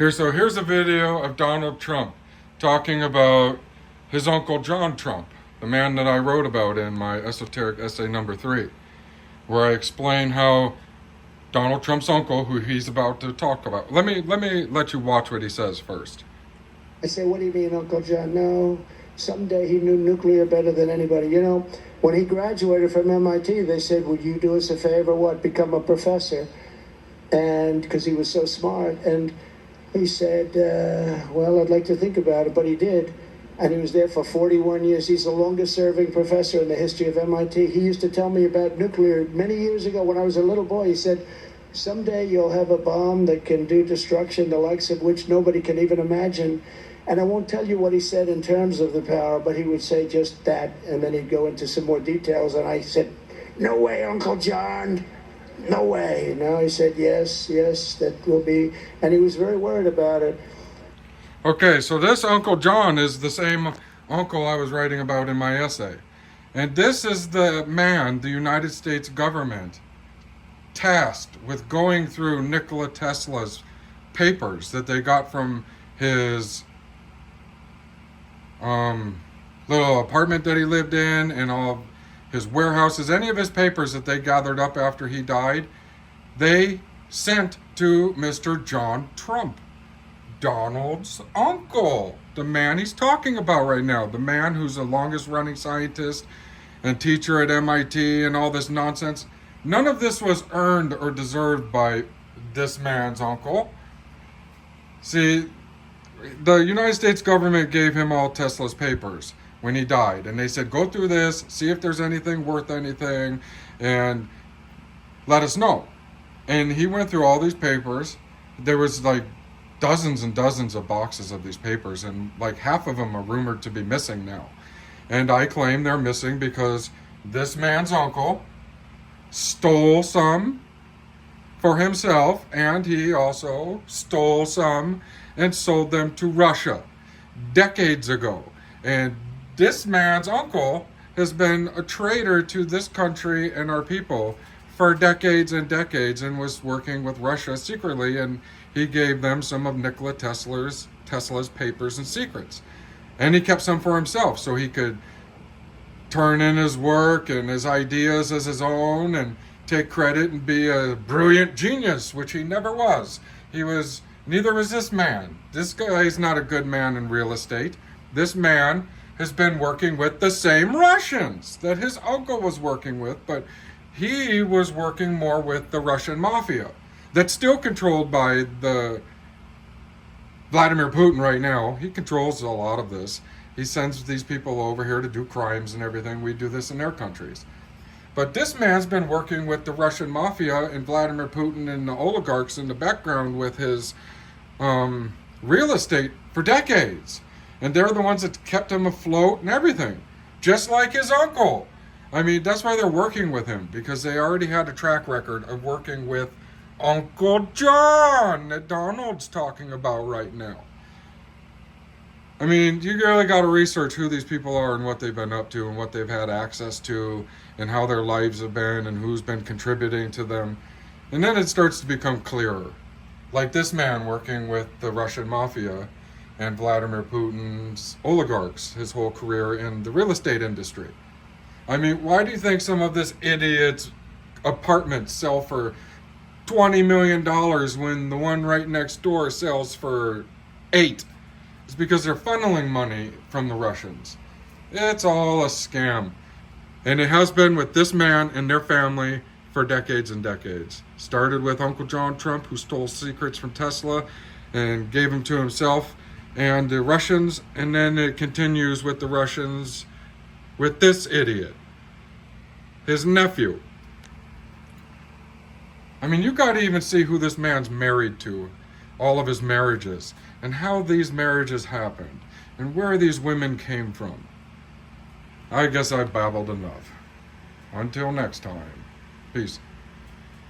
Here's a video of Donald Trump talking about his Uncle John Trump, the man that I wrote about in my esoteric essay number 3, where I explain how Donald Trump's uncle, who he's about to talk about. Let me let you watch what he says first. I say, what do you mean, Uncle John? No, someday he knew nuclear better than anybody. You know, when he graduated from MIT, they said, would you do us a favor? What, become a professor? And because he was so smart. And he said, well, I'd like to think about it, but he did. And he was there for 41 years. He's the longest serving professor in the history of MIT. He used to tell me about nuclear many years ago when I was a little boy. He said, someday you'll have a bomb that can do destruction, the likes of which nobody can even imagine. And I won't tell you what he said in terms of the power, but he would say just that, and then he'd go into some more details. And I said, no way, Uncle John. No way. No, he said, yes, that will be. And he was very worried about it. Okay, so this Uncle John is the same uncle I was writing about in my essay. And this is the man, the United States government, tasked with going through Nikola Tesla's papers that they got from his little apartment that he lived in and all his warehouses, any of his papers that they gathered up after he died, they sent to Mr. John Trump, Donald's uncle, the man he's talking about right now, the man who's the longest running scientist and teacher at MIT and all this nonsense. None of this was earned or deserved by this man's uncle. See, the United States government gave him all Tesla's papers when he died, and they said, go through this, see if there's anything worth anything, and let us know. And he went through all these papers. There was like dozens and dozens of boxes of these papers, and like half of them are rumored to be missing now. And I claim they're missing because this man's uncle stole some for himself, and he also stole some and sold them to Russia decades ago. And this man's uncle has been a traitor to this country and our people for decades and decades, and was working with Russia secretly, and he gave them some of Nikola Tesla's papers and secrets. And he kept some for himself so he could turn in his work and his ideas as his own and take credit and be a brilliant genius, which he never was. Neither was this man. This guy is not a good man in real estate. This man has been working with the same Russians that his uncle was working with, but he was working more with the Russian mafia that's still controlled by the Vladimir Putin right now. He controls a lot of this. He sends these people over here to do crimes and everything. We do this in their countries. But this man's been working with the Russian mafia and Vladimir Putin and the oligarchs in the background with his real estate for decades. And they're the ones that kept him afloat and everything, just like his uncle. I mean, that's why they're working with him, because they already had a track record of working with Uncle John that Donald's talking about right now. I mean, you really got to research who these people are and what they've been up to and what they've had access to and how their lives have been and who's been contributing to them. And then it starts to become clearer. Like this man working with the Russian mafia and Vladimir Putin's oligarchs his whole career in the real estate industry. I mean, why do you think some of this idiot's apartments sell for $20 million when the one right next door sells for $8? It's because they're funneling money from the Russians. It's all a scam. And it has been with this man and their family for decades and decades. Started with Uncle John Trump, who stole secrets from Tesla and gave them to himself and the Russians, and then it continues with the Russians with this idiot, his nephew. I mean, you got to even see who this man's married to, all of his marriages, and how these marriages happened, and where these women came from. I guess I babbled enough. Until next time, peace.